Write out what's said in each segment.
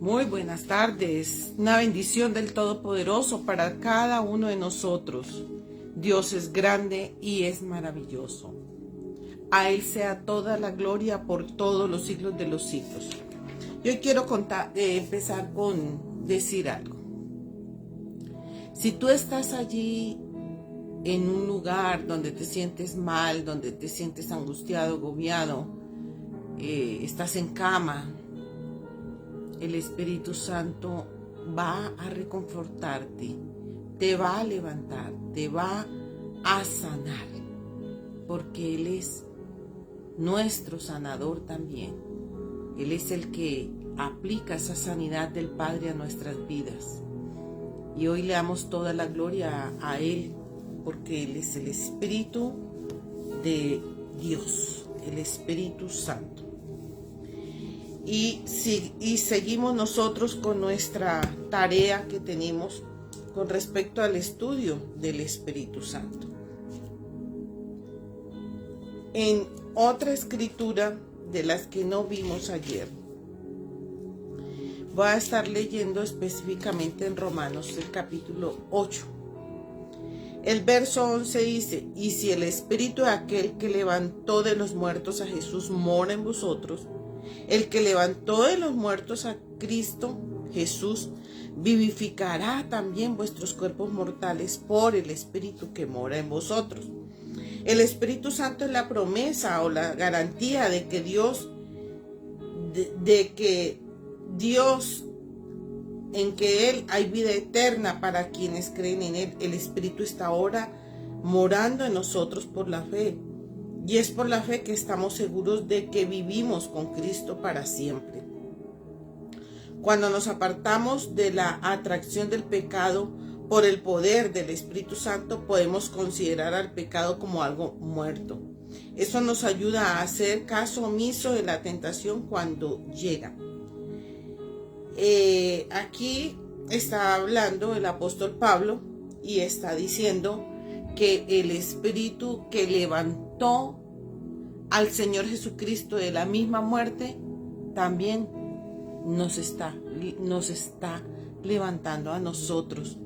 Muy buenas tardes. Una bendición del Todopoderoso para cada uno de nosotros. Dios es grande y es maravilloso. A Él sea toda la gloria por todos los siglos de los siglos. Yo quiero empezar con decir algo. Si tú estás allí en un lugar donde te sientes mal, donde te sientes angustiado, agobiado, estás en cama, el Espíritu Santo va a reconfortarte, te va a levantar, te va a sanar, porque Él es nuestro sanador también. Él es el que aplica esa sanidad del Padre a nuestras vidas. Y hoy le damos toda la gloria a Él, porque Él es el Espíritu de Dios, el Espíritu Santo. Y seguimos nosotros con nuestra tarea que tenemos con respecto al estudio del Espíritu Santo. En otra escritura de las que no vimos ayer, voy a estar leyendo específicamente en Romanos el capítulo 8. El verso 11 dice: y si el Espíritu de aquel que levantó de los muertos a Jesús mora en vosotros, el que levantó de los muertos a Cristo Jesús vivificará también vuestros cuerpos mortales por el Espíritu que mora en vosotros. El Espíritu Santo es la promesa o la garantía de que Dios, en que Él hay vida eterna para quienes creen en Él. El Espíritu está ahora morando en nosotros por la fe. Y es por la fe que estamos seguros de que vivimos con Cristo para siempre. Cuando nos apartamos de la atracción del pecado por el poder del Espíritu Santo, podemos considerar al pecado como algo muerto. Eso nos ayuda a hacer caso omiso de la tentación cuando llega. Aquí está hablando el apóstol Pablo y está diciendo que el Espíritu que levantó al Señor Jesucristo de la misma muerte también nos está levantando a nosotros.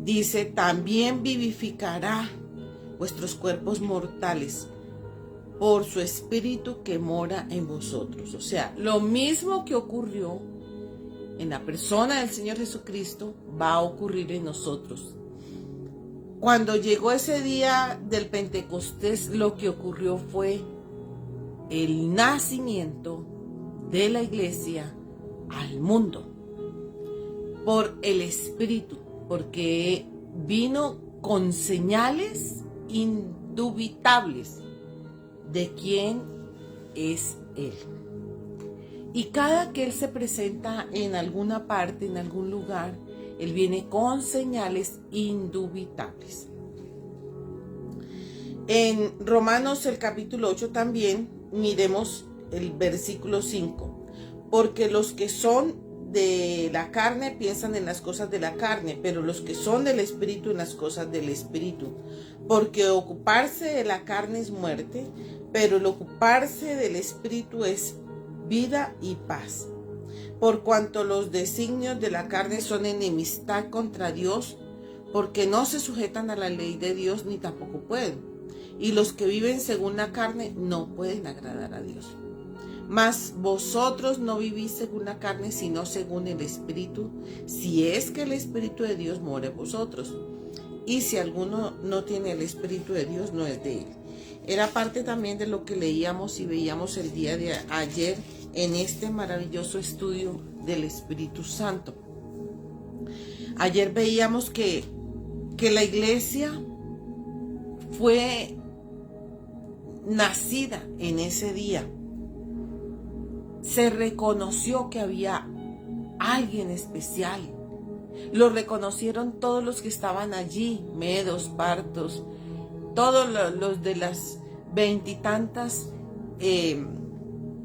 Dice: también vivificará vuestros cuerpos mortales por su Espíritu que mora en vosotros. O sea, lo mismo que ocurrió en la persona del Señor Jesucristo va a ocurrir en nosotros. Cuando llegó ese día del Pentecostés, lo que ocurrió fue el nacimiento de la iglesia al mundo por el Espíritu, porque vino con señales indubitables de quién es Él. Y cada que Él se presenta en alguna parte, en algún lugar, Él viene con señales indubitables. En Romanos el capítulo 8 también miremos el versículo 5. Porque los que son de la carne piensan en las cosas de la carne, pero los que son del Espíritu en las cosas del Espíritu. Porque ocuparse de la carne es muerte, pero el ocuparse del Espíritu es vida y paz. Por cuanto los designios de la carne son enemistad contra Dios, porque no se sujetan a la ley de Dios ni tampoco pueden. Y los que viven según la carne no pueden agradar a Dios. Mas vosotros no vivís según la carne, sino según el Espíritu, si es que el Espíritu de Dios mora en vosotros. Y si alguno no tiene el Espíritu de Dios, no es de Él. Era parte también de lo que leíamos y veíamos el día de ayer en este maravilloso estudio del Espíritu Santo. Ayer veíamos que la iglesia fue nacida en ese día. Se reconoció que había alguien especial. Lo reconocieron todos los que estaban allí, medos, partos, todos los de las 20 y tantas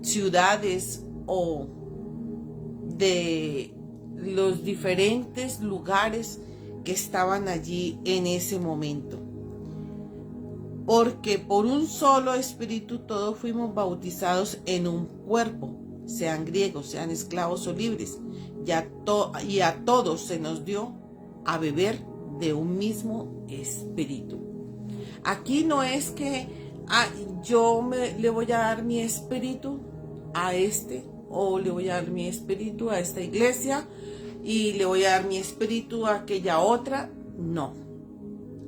ciudades o de los diferentes lugares que estaban allí en ese momento. Porque por un solo Espíritu todos fuimos bautizados en un cuerpo, sean griegos, sean esclavos o libres, y a todos se nos dio a beber de un mismo espíritu. Aquí no es que le voy a dar mi espíritu a este, o le voy a dar mi espíritu a esta iglesia, y le voy a dar mi espíritu a aquella otra. No,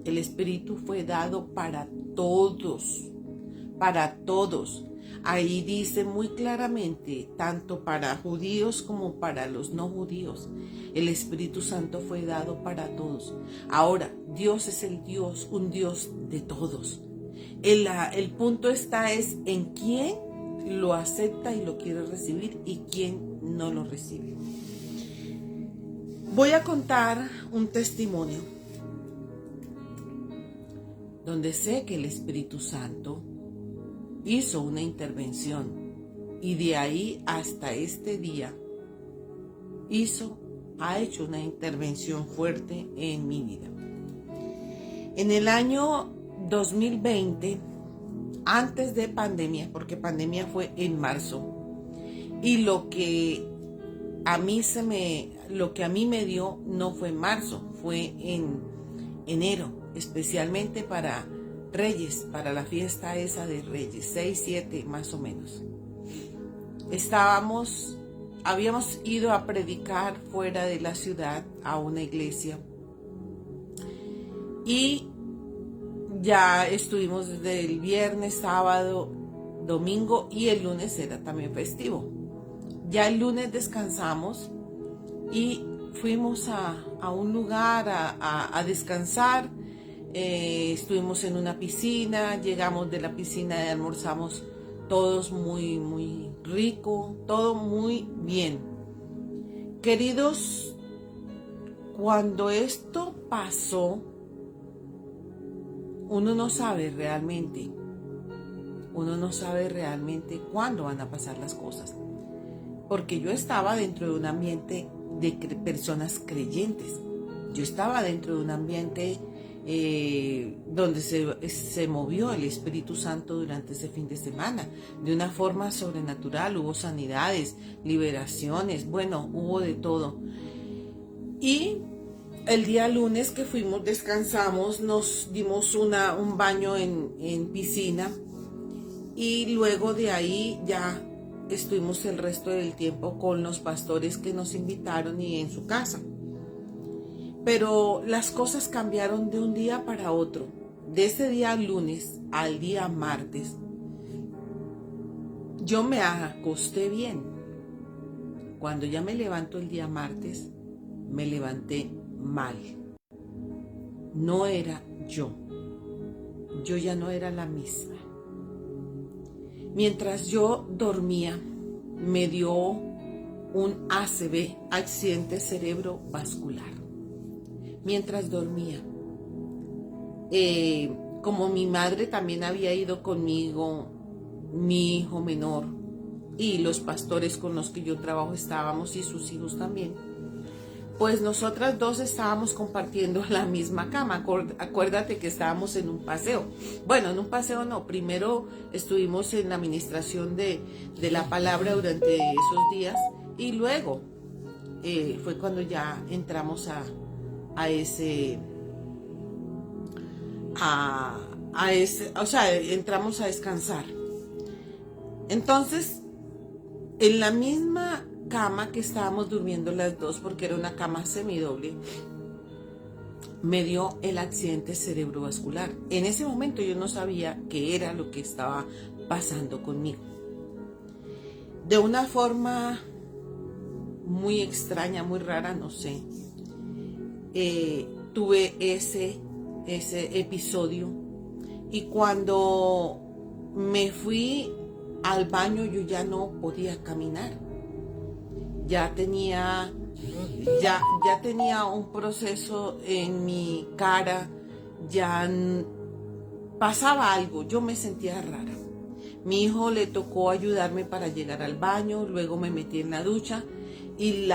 el espíritu fue dado para todos, para todos. Ahí dice muy claramente, tanto para judíos como para los no judíos, el Espíritu Santo fue dado para todos. Ahora, Dios es el Dios, un Dios de todos. El punto está es en quién lo acepta y lo quiere recibir y quién no lo recibe. Voy a contar un testimonio donde sé que el Espíritu Santo hizo una intervención y de ahí hasta este día ha hecho una intervención fuerte en mi vida. En el año 2020, antes de pandemia, porque pandemia fue en marzo, y lo que a mí me dio no fue en marzo, fue en enero, especialmente para Reyes, para la fiesta esa de Reyes, 6, 7 más o menos. Habíamos ido a predicar fuera de la ciudad a una iglesia y ya estuvimos desde el viernes, sábado, domingo y el lunes era también festivo. Ya el lunes descansamos y fuimos a un lugar a descansar. Estuvimos en una piscina, llegamos de la piscina y almorzamos todos muy, muy rico, todo muy bien. Queridos, cuando esto pasó, uno no sabe realmente cuándo van a pasar las cosas. Porque yo estaba dentro de un ambiente de personas creyentes. Yo estaba dentro de un ambiente donde se movió el Espíritu Santo durante ese fin de semana. De una forma sobrenatural, hubo sanidades, liberaciones, bueno, hubo de todo. Y el día lunes que fuimos, descansamos, nos dimos un baño en piscina y luego de ahí ya estuvimos el resto del tiempo con los pastores que nos invitaron y en su casa. Pero las cosas cambiaron de un día para otro. De ese día lunes al día martes, yo me acosté bien. Cuando ya me levanto el día martes, me levanté mal. No era yo. Yo ya no era la misma. Mientras yo dormía, me dio un ACV, accidente cerebrovascular. Mientras dormía, como mi madre también había ido conmigo, mi hijo menor y los pastores con los que yo trabajo estábamos y sus hijos también, pues nosotras dos estábamos compartiendo la misma cama. Acuérdate que estábamos en un paseo. Bueno, en un paseo no, primero estuvimos en la administración de la palabra durante esos días y luego fue cuando ya entramos entramos a descansar. Entonces, en la misma cama que estábamos durmiendo las dos, porque era una cama semidoble, me dio el accidente cerebrovascular. En ese momento yo no sabía qué era lo que estaba pasando conmigo. De una forma muy extraña, muy rara, no sé, tuve ese episodio y cuando me fui al baño yo ya no podía caminar. Ya tenía un proceso en mi cara, ya pasaba algo, yo me sentía rara. Mi hijo le tocó ayudarme para llegar al baño, luego me metí en la ducha y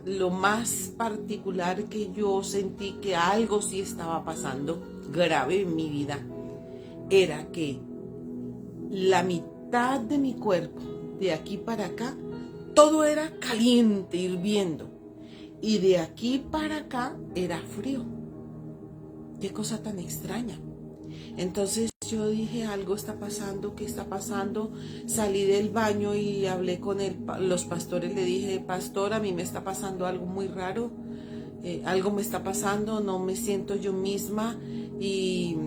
lo más particular que yo sentí que algo sí estaba pasando grave en mi vida, era que la mitad de mi cuerpo, de aquí para acá, todo era caliente, hirviendo. Y de aquí para acá era frío. Qué cosa tan extraña. Entonces yo dije, algo está pasando, ¿qué está pasando? Salí del baño y hablé con los pastores. Le dije, pastor, a mí me está pasando algo muy raro. Algo me está pasando, no me siento yo misma. Y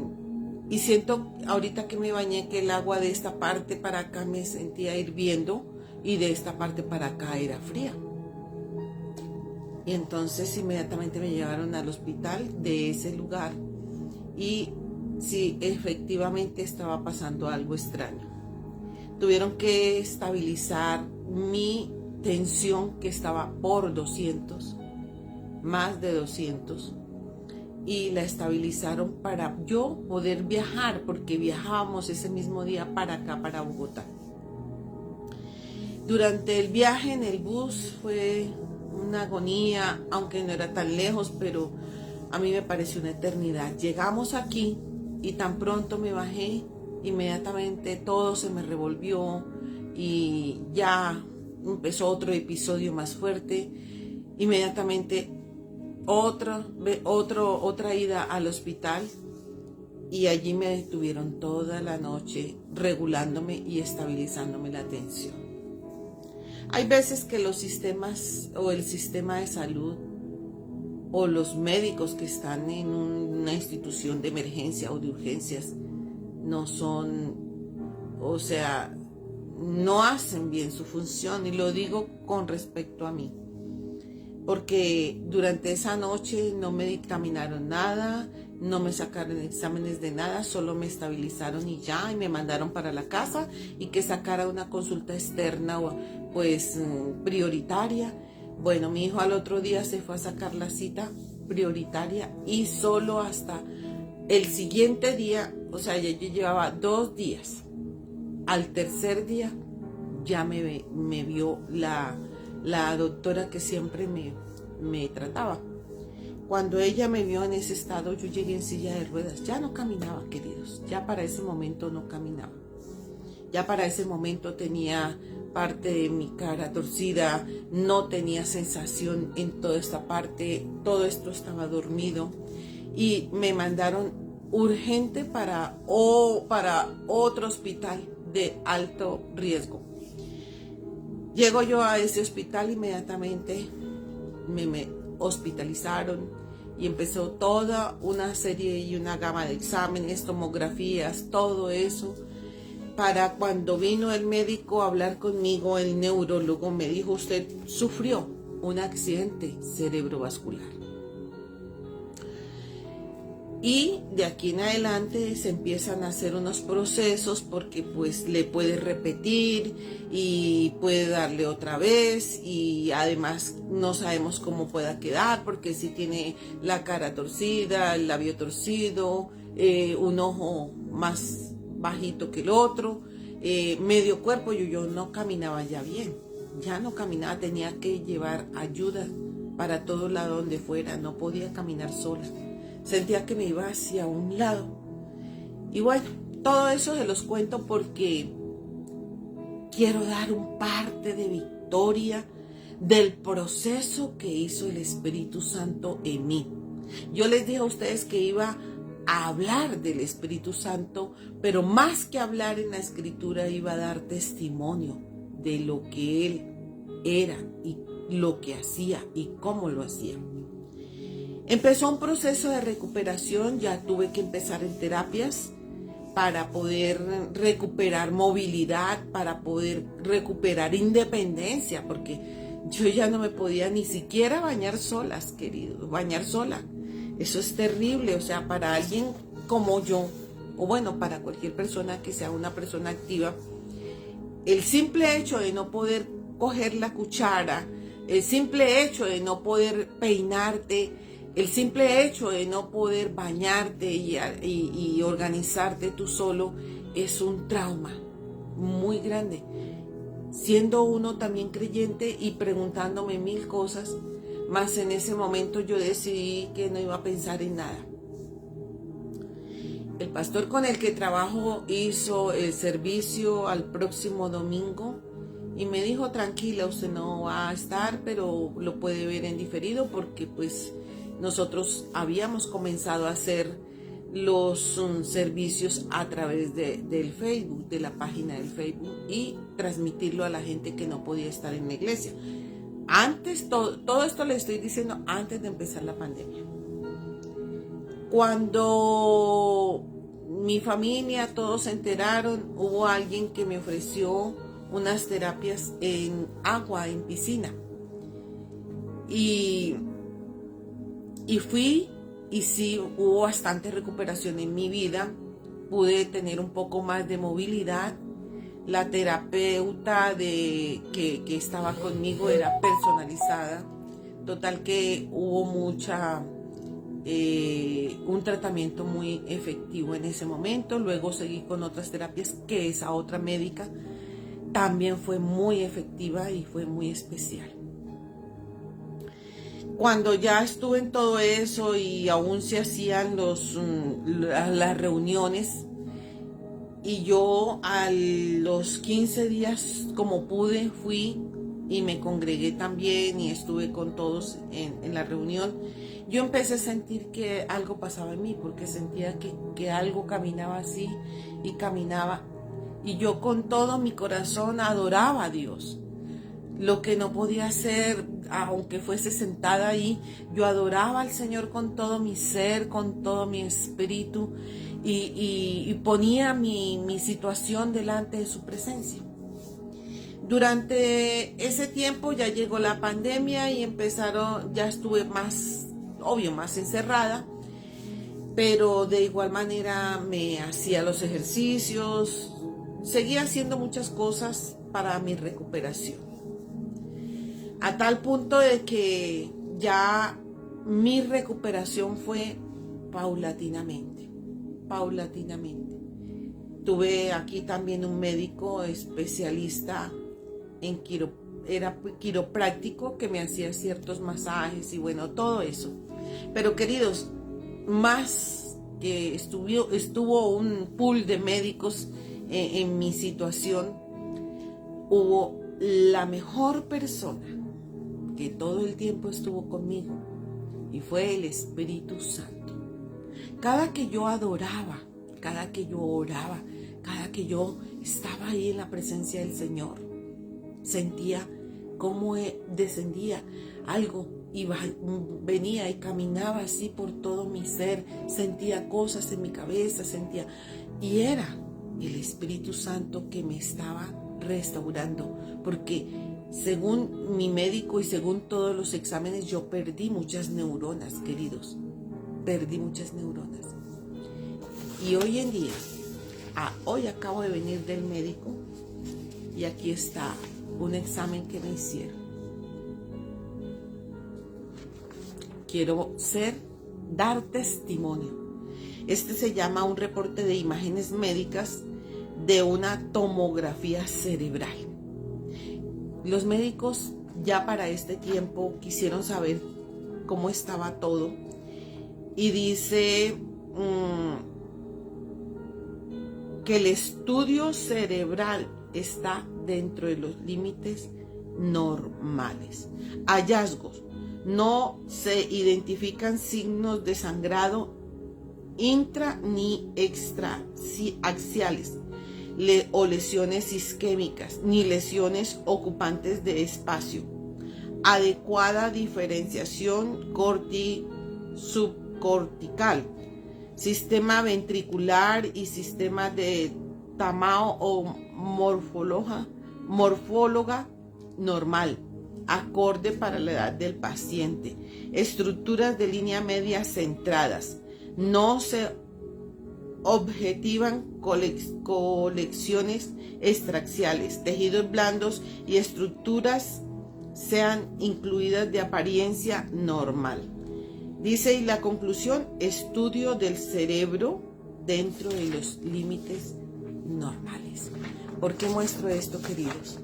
siento ahorita que me bañé que el agua de esta parte para acá me sentía hirviendo y de esta parte para acá era fría. Y entonces inmediatamente me llevaron al hospital de ese lugar y sí, efectivamente estaba pasando algo extraño. Tuvieron que estabilizar mi tensión que estaba por 200, más de 200, y la estabilizaron para yo poder viajar, porque viajábamos ese mismo día para acá, para Bogotá. Durante el viaje en el bus fue una agonía, aunque no era tan lejos, pero a mí me pareció una eternidad. Llegamos aquí y tan pronto me bajé, inmediatamente todo se me revolvió y ya empezó otro episodio más fuerte. Inmediatamente otra ida al hospital y allí me detuvieron toda la noche regulándome y estabilizándome la tensión. Hay veces que los sistemas o el sistema de salud o los médicos que están en una institución de emergencia o de urgencias no son, o sea, no hacen bien su función, y lo digo con respecto a mí, porque durante esa noche no me dictaminaron nada, no me sacaron exámenes de nada, solo me estabilizaron y ya, y me mandaron para la casa y que sacara una consulta externa pues prioritaria. Bueno, mi hijo al otro día se fue a sacar la cita prioritaria y solo hasta el siguiente día, o sea, yo llevaba 2 días. Al tercer día ya me vio la doctora que siempre me trataba. Cuando ella me vio en ese estado, yo llegué en silla de ruedas. Ya no caminaba, queridos. Ya para ese momento no caminaba. Ya para ese momento tenía parte de mi cara torcida, no tenía sensación en toda esta parte, todo esto estaba dormido y me mandaron urgente para otro hospital de alto riesgo. Llego yo a ese hospital, inmediatamente me hospitalizaron y empezó toda una serie y una gama de exámenes, tomografías, todo eso. Para cuando vino el médico a hablar conmigo, el neurólogo me dijo, usted sufrió un accidente cerebrovascular. Y de aquí en adelante se empiezan a hacer unos procesos porque pues le puede repetir y puede darle otra vez y además no sabemos cómo pueda quedar porque si tiene la cara torcida, el labio torcido, un ojo más bajito que el otro, medio cuerpo, yo no caminaba ya bien, ya no caminaba, tenía que llevar ayuda para todo lado donde fuera, no podía caminar sola. Sentía que me iba hacia un lado. Y bueno, todo eso se los cuento porque quiero dar un parte de victoria del proceso que hizo el Espíritu Santo en mí. Yo les dije a ustedes que iba a hablar del Espíritu Santo, pero más que hablar en la Escritura, iba a dar testimonio de lo que Él era y lo que hacía y cómo lo hacía. Empezó un proceso de recuperación, ya tuve que empezar en terapias para poder recuperar movilidad, para poder recuperar independencia, porque yo ya no me podía ni siquiera bañar solas, querido, bañar sola. Eso es terrible, o sea, para alguien como yo, o bueno, para cualquier persona que sea una persona activa, el simple hecho de no poder coger la cuchara, el simple hecho de no poder peinarte, el simple hecho de no poder bañarte y organizarte tú solo es un trauma muy grande. Siendo uno también creyente y preguntándome 1000 cosas, más en ese momento yo decidí que no iba a pensar en nada. El pastor con el que trabajo hizo el servicio al próximo domingo y me dijo, tranquila, usted no va a estar, pero lo puede ver en diferido, porque pues nosotros habíamos comenzado a hacer los servicios a través del Facebook, de la página del Facebook, y transmitirlo a la gente que no podía estar en la iglesia. Antes, todo esto le estoy diciendo antes de empezar la pandemia. Cuando mi familia, todos se enteraron, hubo alguien que me ofreció unas terapias en agua, en piscina. Y fui, y sí, hubo bastante recuperación en mi vida. Pude tener un poco más de movilidad. La terapeuta que estaba conmigo era personalizada. Total que hubo un tratamiento muy efectivo en ese momento. Luego seguí con otras terapias que esa otra médica también fue muy efectiva y fue muy especial. Cuando ya estuve en todo eso y aún se hacían las reuniones, y yo a los 15 días, como pude, fui y me congregué también y estuve con todos en la reunión, yo empecé a sentir que algo pasaba en mí, porque sentía que algo caminaba así y caminaba, y yo con todo mi corazón adoraba a Dios. Lo que no podía hacer, aunque fuese sentada ahí, yo adoraba al Señor con todo mi ser, con todo mi espíritu, y ponía mi situación delante de su presencia. Durante ese tiempo ya llegó la pandemia y ya estuve más encerrada, pero de igual manera me hacía los ejercicios, seguía haciendo muchas cosas para mi recuperación. A tal punto de que ya mi recuperación fue paulatinamente. Tuve aquí también un médico especialista en quiropráctico, que me hacía ciertos masajes y bueno, todo eso. Pero queridos, más que estuvo un pool de médicos en mi situación, hubo la mejor persona que todo el tiempo estuvo conmigo, y fue el Espíritu Santo. Cada que yo adoraba, cada que yo oraba, cada que yo estaba ahí en la presencia del Señor, sentía cómo descendía algo, venía y caminaba así por todo mi ser, sentía cosas en mi cabeza, y era el Espíritu Santo que me estaba restaurando, porque según mi médico y según todos los exámenes, yo perdí muchas neuronas, queridos. Perdí muchas neuronas. Y hoy en día, hoy acabo de venir del médico y aquí está un examen que me hicieron. Quiero dar testimonio. Este se llama un reporte de imágenes médicas de una tomografía cerebral. Los médicos ya para este tiempo quisieron saber cómo estaba todo, y dice que el estudio cerebral está dentro de los límites normales. Hallazgos: no se identifican signos de sangrado intra ni extraaxiales, o lesiones isquémicas, ni lesiones ocupantes de espacio. Adecuada diferenciación subcortical, sistema ventricular y sistema de Tamao o morfóloga normal, acorde para la edad del paciente. Estructuras de línea media centradas. No se objetivan colecciones extraaxiales, tejidos blandos y estructuras sean incluidas de apariencia normal. Dice, y la conclusión: estudio del cerebro dentro de los límites normales. ¿Por qué muestro esto, queridos?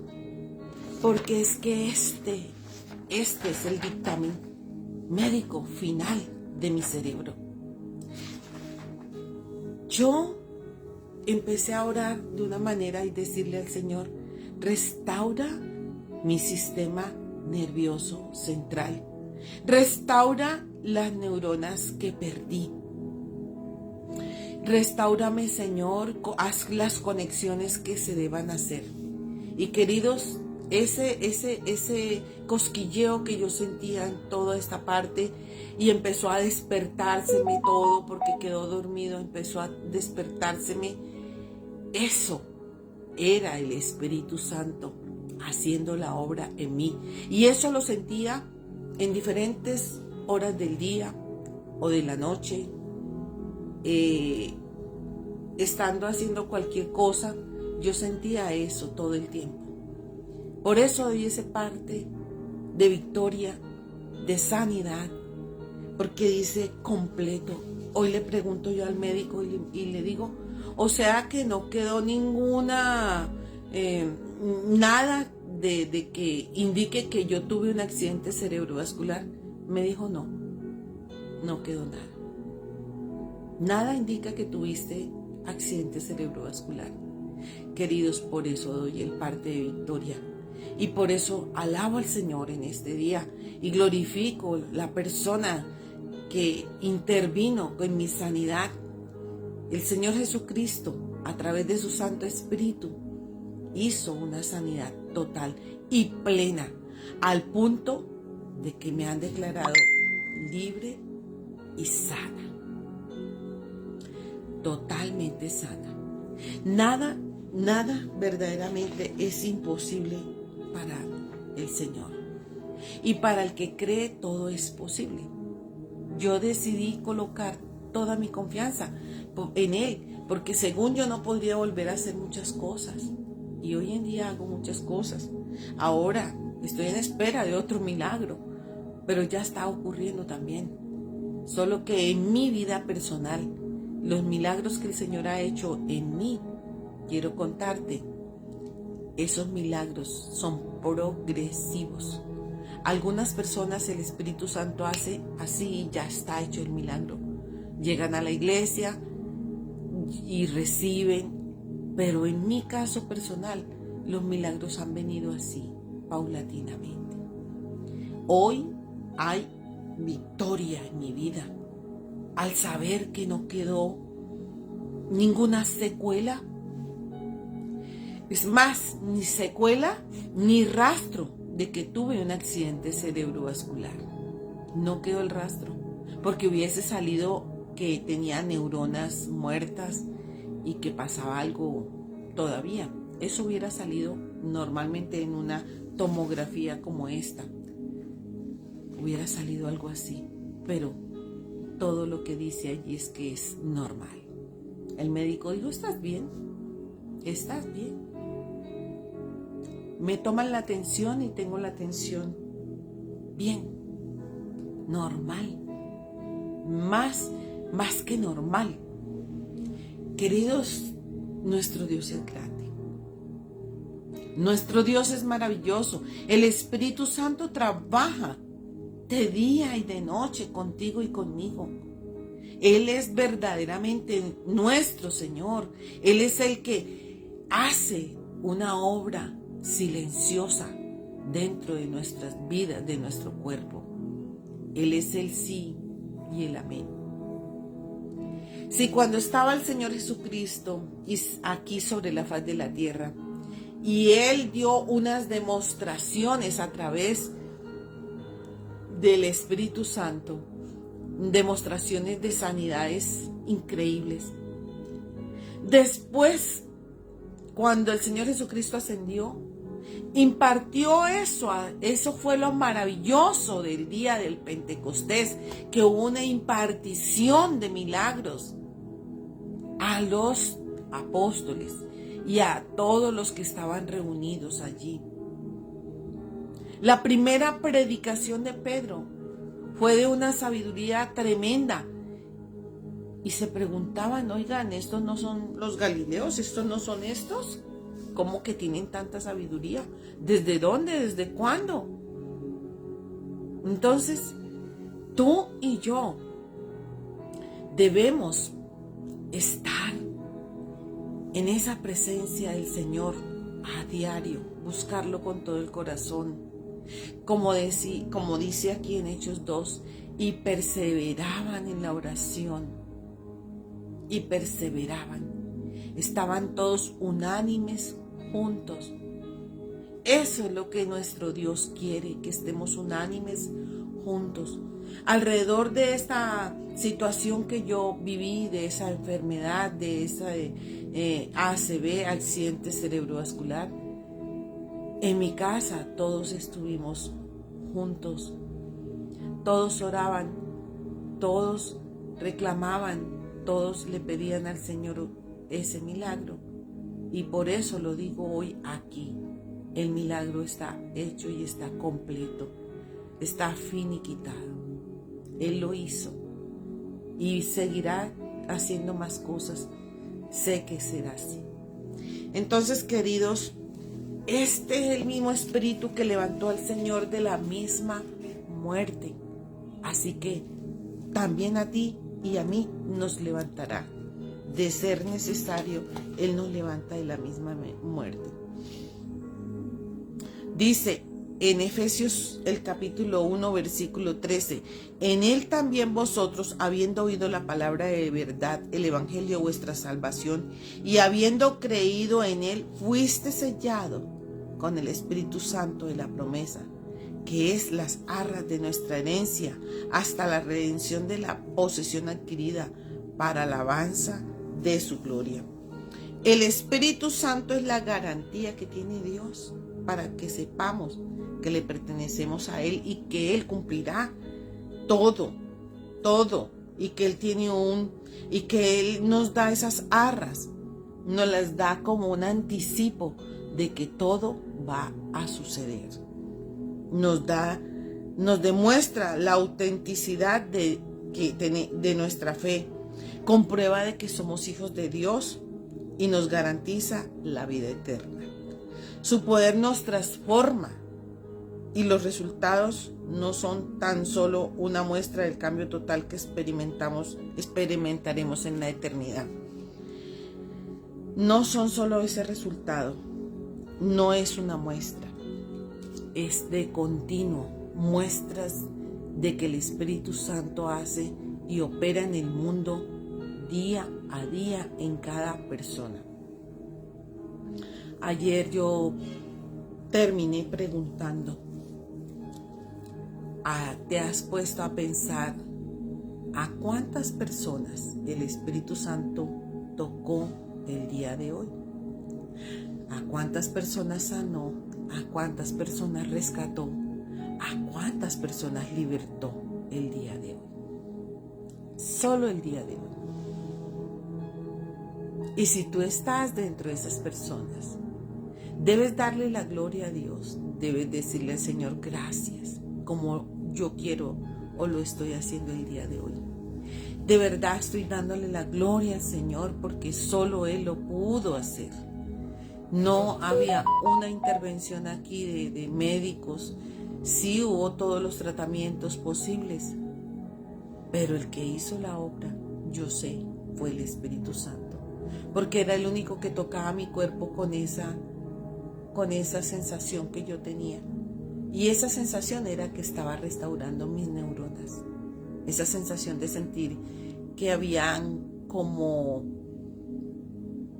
Porque es que este es el dictamen médico final de mi cerebro. Yo empecé a orar de una manera y decirle al Señor: restaura mi sistema nervioso central. Restaura las neuronas que perdí. Restáurame, Señor, haz las conexiones que se deban hacer. Y queridos, ese cosquilleo que yo sentía en toda esta parte y empezó a despertárseme todo porque quedó dormido, empezó a despertárseme. Eso era el Espíritu Santo haciendo la obra en mí. Y eso lo sentía en diferentes horas del día o de la noche, estando haciendo cualquier cosa, yo sentía eso todo el tiempo. Por eso doy esa parte de victoria, de sanidad, porque dice completo. Hoy le pregunto yo al médico y le digo, o sea que no quedó ninguna, nada de que indique que yo tuve un accidente cerebrovascular. Me dijo no quedó nada. Nada indica que tuviste accidente cerebrovascular. Queridos, por eso doy el parte de victoria. Y por eso alabo al Señor en este día y glorifico la persona que intervino en mi sanidad. El Señor Jesucristo, a través de su Santo Espíritu, hizo una sanidad total y plena, al punto de que me han declarado libre y sana. Totalmente sana. Nada verdaderamente es imposible para el Señor. Y para el que cree, todo es posible. Yo decidí colocar toda mi confianza en Él, porque según yo no podría volver a hacer muchas cosas. Y hoy en día hago muchas cosas. Ahora estoy en espera de otro milagro, pero ya está ocurriendo también. Solo que en mi vida personal, los milagros que el Señor ha hecho en mí, quiero contarte, esos milagros son progresivos. Algunas personas el Espíritu Santo hace así y ya está hecho el milagro. Llegan a la iglesia y reciben, pero en mi caso personal, los milagros han venido así, paulatinamente. Hoy hay victoria en mi vida al saber que no quedó ninguna secuela. Es más, ni secuela ni rastro de que tuve un accidente cerebrovascular. No quedó el rastro, porque hubiese salido que tenía neuronas muertas y que pasaba algo todavía. Eso hubiera salido normalmente en una tomografía como esta. Hubiera salido algo así, pero todo lo que dice allí es que es normal. El médico dijo, ¿estás bien? ¿Estás bien? Me toman la tensión y tengo la tensión bien, normal, más que normal. Queridos, nuestro Dios es grande. Nuestro Dios es maravilloso. El Espíritu Santo trabaja de día y de noche contigo y conmigo. Él es verdaderamente nuestro Señor. Él es el que hace una obra silenciosa dentro de nuestras vidas, de nuestro cuerpo. Él es el sí y el amén. Si cuando estaba el Señor Jesucristo aquí sobre la faz de la tierra, y Él dio unas demostraciones a través del Espíritu Santo, demostraciones de sanidades increíbles. Después, cuando el Señor Jesucristo ascendió, impartió eso. Eso fue lo maravilloso del día del Pentecostés, que hubo una impartición de milagros a los apóstoles y a todos los que estaban reunidos allí. La primera predicación de Pedro fue de una sabiduría tremenda. Y se preguntaban, oigan, ¿estos no son los Galileos? ¿Estos no son estos? ¿Cómo que tienen tanta sabiduría? ¿Desde dónde? ¿Desde cuándo? Entonces, tú y yo debemos estar en esa presencia del Señor a diario, buscarlo con todo el corazón. Como dice aquí en Hechos 2, y perseveraban en la oración. Y perseveraban. Estaban todos unánimes juntos. Eso es lo que nuestro Dios quiere, que estemos unánimes juntos. Alrededor de esta situación que yo viví, de esa enfermedad, de esa ACV, accidente cerebrovascular, en mi casa todos estuvimos juntos. Todos oraban, todos reclamaban, todos le pedían al Señor ese milagro. Y por eso lo digo hoy aquí. El milagro está hecho y está completo. Está finiquitado. Él lo hizo. Y seguirá haciendo más cosas. Sé que será así. Entonces, queridos, este es el mismo espíritu que levantó al Señor de la misma muerte. Así que también a ti y a mí nos levantará. De ser necesario, Él nos levanta de la misma muerte. Dice en Efesios el capítulo 1, versículo 13, en Él también vosotros, habiendo oído la palabra de verdad, el evangelio de vuestra salvación, y habiendo creído en Él, fuiste sellado con el Espíritu Santo de la promesa, que es las arras de nuestra herencia, hasta la redención de la posesión adquirida para alabanza de su gloria. El Espíritu Santo es la garantía que tiene Dios para que sepamos que le pertenecemos a Él y que Él cumplirá todo, y que Él y que Él nos da esas arras, nos las da como un anticipo de que todo va a suceder. Nos demuestra la autenticidad de nuestra fe, comprueba de que somos hijos de Dios y nos garantiza la vida eterna. Su poder nos transforma y los resultados no son tan solo una muestra del cambio total que experimentaremos en la eternidad. No son solo ese resultado, no es una muestra, es de continuo, muestras de que el Espíritu Santo hace y opera en el mundo día a día en cada persona. Ayer yo terminé preguntando, ¿te has puesto a pensar a cuántas personas el Espíritu Santo tocó el día de hoy? ¿A cuántas personas sanó? ¿A cuántas personas rescató? ¿A cuántas personas libertó el día de hoy? Solo el día de hoy. Y si tú estás dentro de esas personas, debes darle la gloria a Dios, debes decirle al Señor gracias, como yo quiero o lo estoy haciendo el día de hoy. De verdad estoy dándole la gloria al Señor porque solo Él lo pudo hacer. No había una intervención aquí de médicos, sí hubo todos los tratamientos posibles, pero el que hizo la obra, yo sé, fue el Espíritu Santo. Porque era el único que tocaba mi cuerpo con esa sensación que yo tenía. Y esa sensación era que estaba restaurando mis neuronas. Esa sensación de sentir que habían como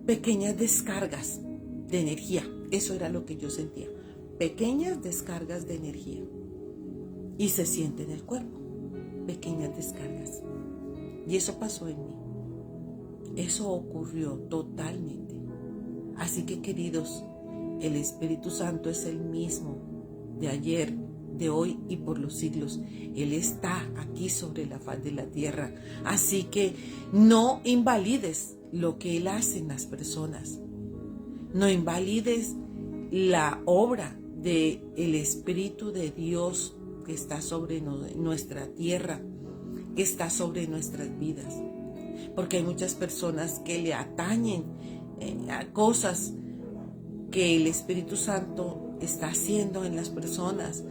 pequeñas descargas de energía. Eso era lo que yo sentía. Pequeñas descargas de energía. Y se siente en el cuerpo. Pequeñas descargas. Y eso pasó en mí. Eso ocurrió totalmente. Así que, queridos, el Espíritu Santo es el mismo de ayer, de hoy y por los siglos. Él está aquí sobre la faz de la tierra. Así que no invalides lo que Él hace en las personas. No invalides la obra del Espíritu de Dios que está sobre nuestra tierra, que está sobre nuestras vidas. Porque hay muchas personas que le atañen a cosas que el Espíritu Santo está haciendo en las personas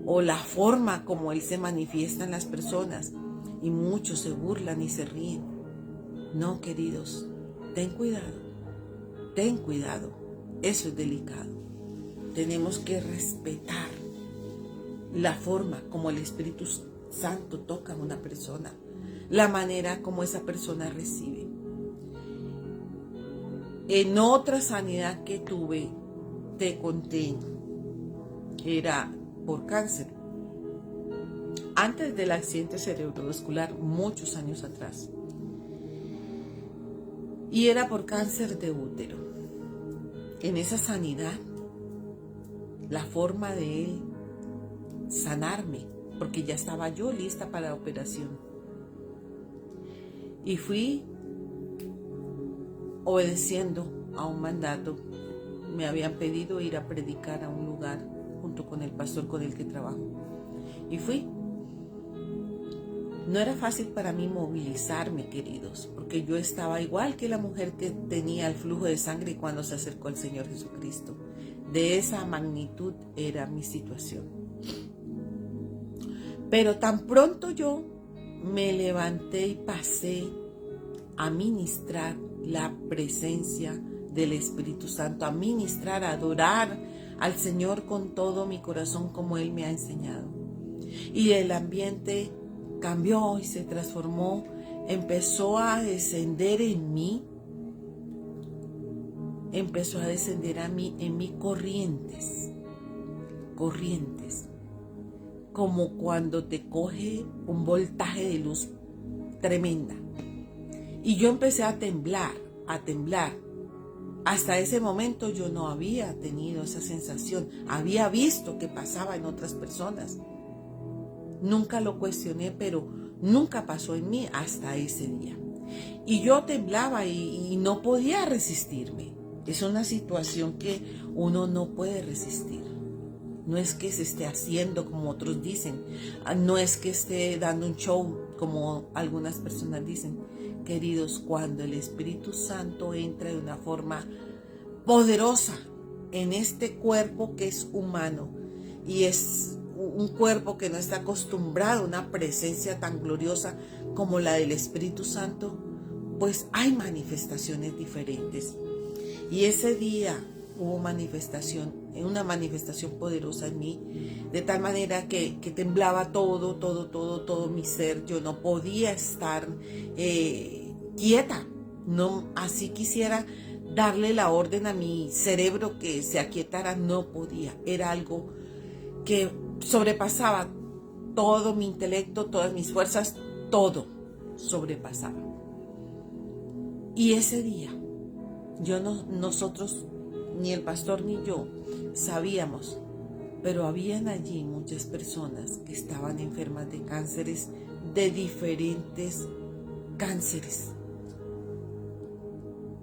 o la forma como Él se manifiesta en las personas, y muchos se burlan y se ríen. No, queridos, ten cuidado, ten cuidado. Eso es delicado. Tenemos que respetar la forma como el Espíritu Santo toca a una persona, la manera como esa persona recibe. En otra sanidad que tuve, te conté, era por cáncer. Antes del accidente cerebrovascular, muchos años atrás. Y era por cáncer de útero. En esa sanidad, la forma de él sanarme, porque ya estaba yo lista para la operación. Y fui obedeciendo a un mandato. Me habían pedido ir a predicar a un lugar junto con el pastor con el que trabajo. Y fui. No era fácil para mí movilizarme, queridos, porque yo estaba igual que la mujer que tenía el flujo de sangre cuando se acercó al Señor Jesucristo. De esa magnitud era mi situación. Pero tan pronto yo me levanté y pasé a ministrar la presencia del Espíritu Santo, a ministrar, a adorar al Señor con todo mi corazón como Él me ha enseñado. Y el ambiente cambió y se transformó, empezó a descender en mí, empezó a descender en mí corrientes, como cuando te coge un voltaje de luz tremenda. Y yo empecé a temblar. Hasta ese momento yo no había tenido esa sensación, había visto que pasaba en otras personas. Nunca lo cuestioné, pero nunca pasó en mí hasta ese día. Y yo temblaba y no podía resistirme. Es una situación que uno no puede resistir. No es que se esté haciendo como otros dicen. No es que esté dando un show como algunas personas dicen. Queridos, cuando el Espíritu Santo entra de una forma poderosa en este cuerpo que es humano y es un cuerpo que no está acostumbrado a una presencia tan gloriosa como la del Espíritu Santo, pues hay manifestaciones diferentes. Y ese día hubo una manifestación poderosa en mí, de tal manera que temblaba todo mi ser. Yo no podía estar quieta, no, así quisiera darle la orden a mi cerebro que se aquietara, no podía. Era algo que sobrepasaba todo mi intelecto, todas mis fuerzas, todo sobrepasaba. Y ese día, nosotros, ni el pastor ni yo, sabíamos, pero habían allí muchas personas que estaban enfermas de cánceres, de diferentes cánceres.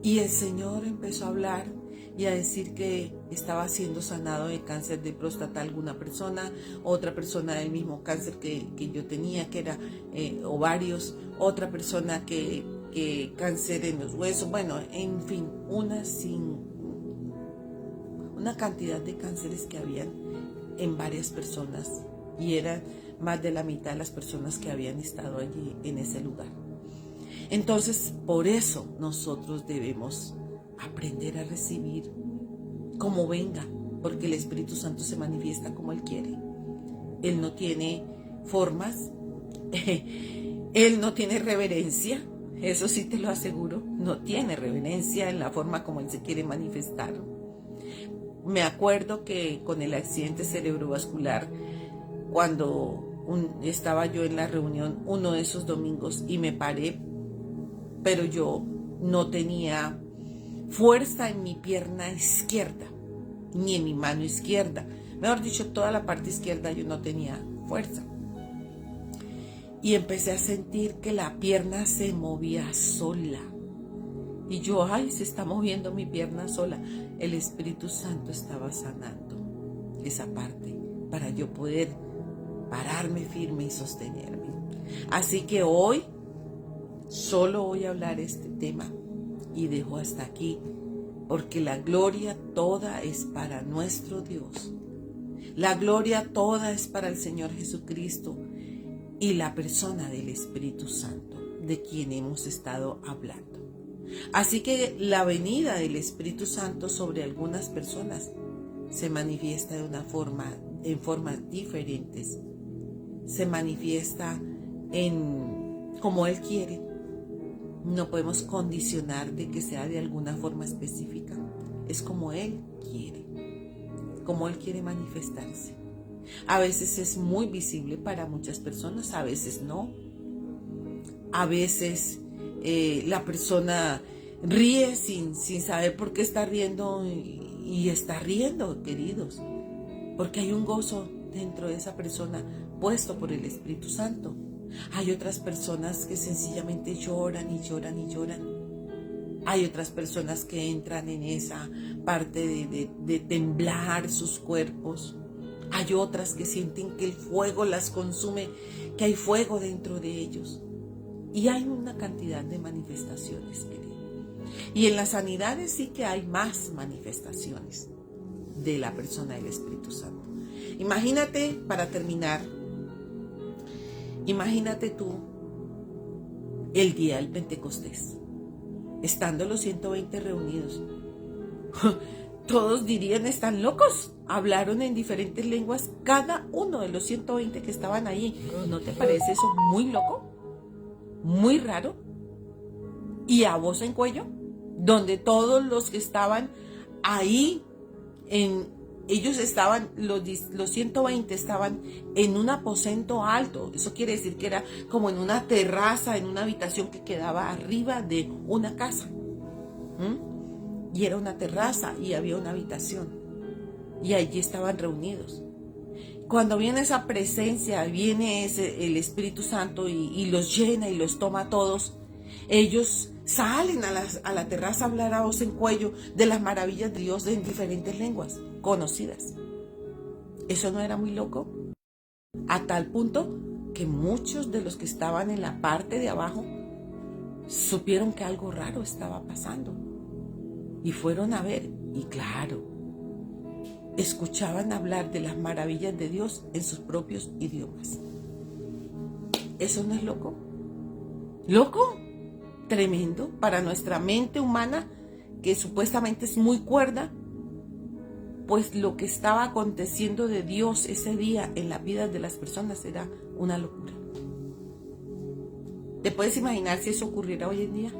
Y el Señor empezó a hablar y a decir que estaba siendo sanado de cáncer de próstata alguna persona, otra persona del mismo cáncer que yo tenía, que era ovarios, otra persona que cáncer en los huesos, bueno, en fin, una cantidad de cánceres que habían en varias personas, y eran más de la mitad de las personas que habían estado allí en ese lugar. Entonces, por eso nosotros debemos aprender a recibir como venga, porque el Espíritu Santo se manifiesta como Él quiere. Él no tiene formas, Él no tiene reverencia, eso sí te lo aseguro, no tiene reverencia en la forma como Él se quiere manifestar. Me acuerdo que con el accidente cerebrovascular, cuando estaba yo en la reunión uno de esos domingos y me paré, pero yo no tenía fuerza en mi pierna izquierda, ni en mi mano izquierda. Mejor dicho, toda la parte izquierda yo no tenía fuerza. Y empecé a sentir que la pierna se movía sola. Y yo, se está moviendo mi pierna sola. El Espíritu Santo estaba sanando esa parte para yo poder pararme firme y sostenerme. Así que hoy solo voy a hablar este tema y dejo hasta aquí, porque la gloria toda es para nuestro Dios. La gloria toda es para el Señor Jesucristo y la persona del Espíritu Santo, de quien hemos estado hablando. Así que la venida del Espíritu Santo sobre algunas personas se manifiesta en formas diferentes. Se manifiesta como Él quiere. No podemos condicionar de que sea de alguna forma específica. Es como Él quiere manifestarse. A veces es muy visible para muchas personas, a veces no. A veces la persona ríe sin saber por qué está riendo y está riendo, queridos, porque hay un gozo dentro de esa persona puesto por el Espíritu Santo. Hay otras personas que sencillamente lloran y lloran y lloran. Hay otras personas que entran en esa parte de temblar sus cuerpos. Hay otras que sienten que el fuego las consume, que hay fuego dentro de ellos. Y hay una cantidad de manifestaciones, querido. Y en las sanidades sí que hay más manifestaciones de la persona del Espíritu Santo. Imagínate, para terminar, imagínate tú el día del Pentecostés, estando los 120 reunidos. Todos dirían, están locos. Hablaron en diferentes lenguas cada uno de los 120 que estaban ahí. ¿No te parece eso muy loco? Muy raro. Y a voz en cuello, donde todos los que estaban ahí, ellos estaban, los 120 estaban en un aposento alto. Eso quiere decir que era como en una terraza, en una habitación que quedaba arriba de una casa. Y era una terraza y había una habitación. Y allí estaban reunidos. Cuando viene esa presencia, viene el Espíritu Santo y los llena y los toma a todos, ellos salen a la terraza a hablar a voz en cuello de las maravillas de Dios en diferentes lenguas conocidas. ¿Eso no era muy loco? A tal punto que muchos de los que estaban en la parte de abajo supieron que algo raro estaba pasando y fueron a ver, y claro, escuchaban hablar de las maravillas de Dios en sus propios idiomas. ¿Eso no es loco? ¿Loco? Tremendo para nuestra mente humana, que supuestamente es muy cuerda, pues lo que estaba aconteciendo de Dios ese día en la vida de las personas era una locura. ¿Te puedes imaginar si eso ocurriera hoy en día?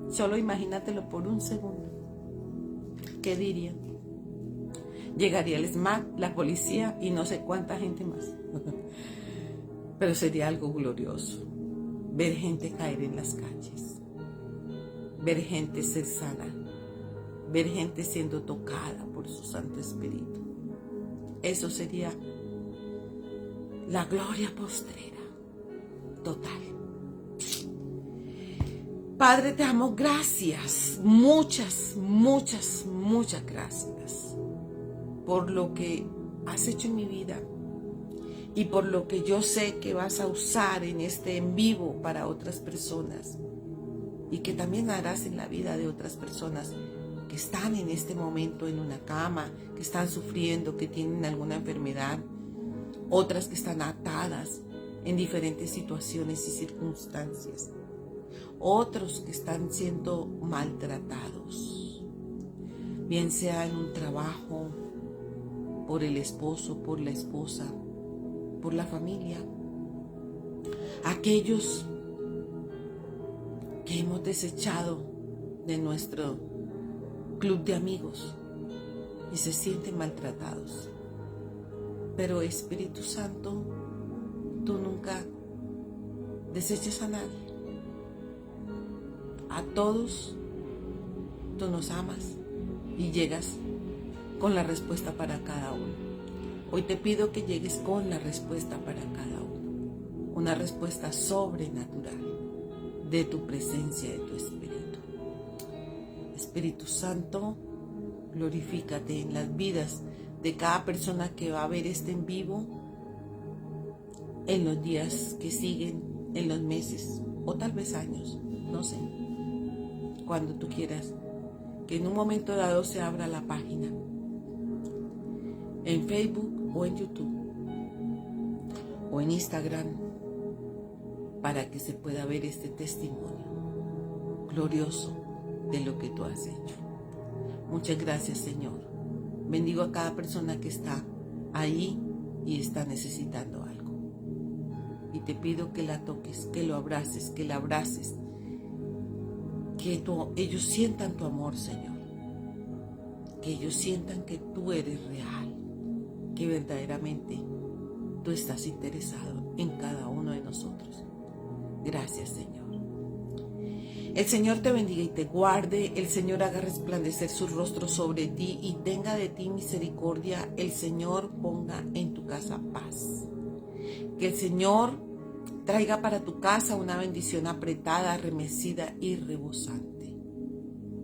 Solo imagínatelo por un segundo. ¿Qué dirían? Llegaría el SMAT, la policía y no sé cuánta gente más. Pero sería algo glorioso. Ver gente caer en las calles. Ver gente ser sana. Ver gente siendo tocada por su Santo Espíritu. Eso sería la gloria postrera. Total. Padre, te damos gracias. Muchas, muchas, muchas gracias. Por lo que has hecho en mi vida. Y por lo que yo sé que vas a usar en este en vivo para otras personas. Y que también harás en la vida de otras personas que están en este momento en una cama, que están sufriendo, que tienen alguna enfermedad. Otras que están atadas en diferentes situaciones y circunstancias. Otros que están siendo maltratados. Bien sea en un trabajo, por el esposo, por la esposa, por la familia. Aquellos que hemos desechado de nuestro club de amigos y se sienten maltratados. Pero Espíritu Santo, tú nunca desechas a nadie. A todos tú nos amas y llegas con la respuesta para cada uno. Hoy te pido que llegues con la respuesta para cada uno. Una respuesta sobrenatural de tu presencia, de tu Espíritu. Espíritu Santo, glorifícate en las vidas de cada persona que va a ver este en vivo, en los días que siguen, en los meses o tal vez años, no sé, cuando tú quieras, que en un momento dado se abra la página, en Facebook o en YouTube o en Instagram, para que se pueda ver este testimonio glorioso de lo que tú has hecho. Muchas gracias, Señor. Bendigo a cada persona que está ahí y está necesitando algo. Y te pido que la toques, que lo abraces, que la abraces, que ellos sientan tu amor, Señor. Que ellos sientan que tú eres real, que verdaderamente tú estás interesado en cada uno de nosotros. Gracias, Señor. El Señor te bendiga y te guarde. El Señor haga resplandecer su rostro sobre ti y tenga de ti misericordia. El Señor ponga en tu casa paz. Que el Señor traiga para tu casa una bendición apretada, remecida y rebosante.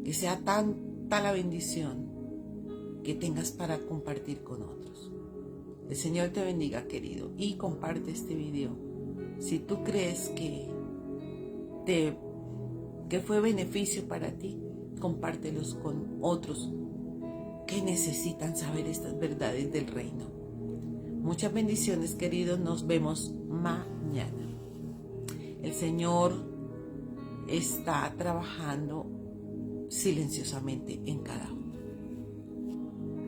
Que sea tanta la bendición que tengas para compartir con otros. El Señor te bendiga, querido, y comparte este video. Si tú crees que fue beneficio para ti, compártelos con otros que necesitan saber estas verdades del reino. Muchas bendiciones, queridos. Nos vemos mañana. El Señor está trabajando silenciosamente en cada uno.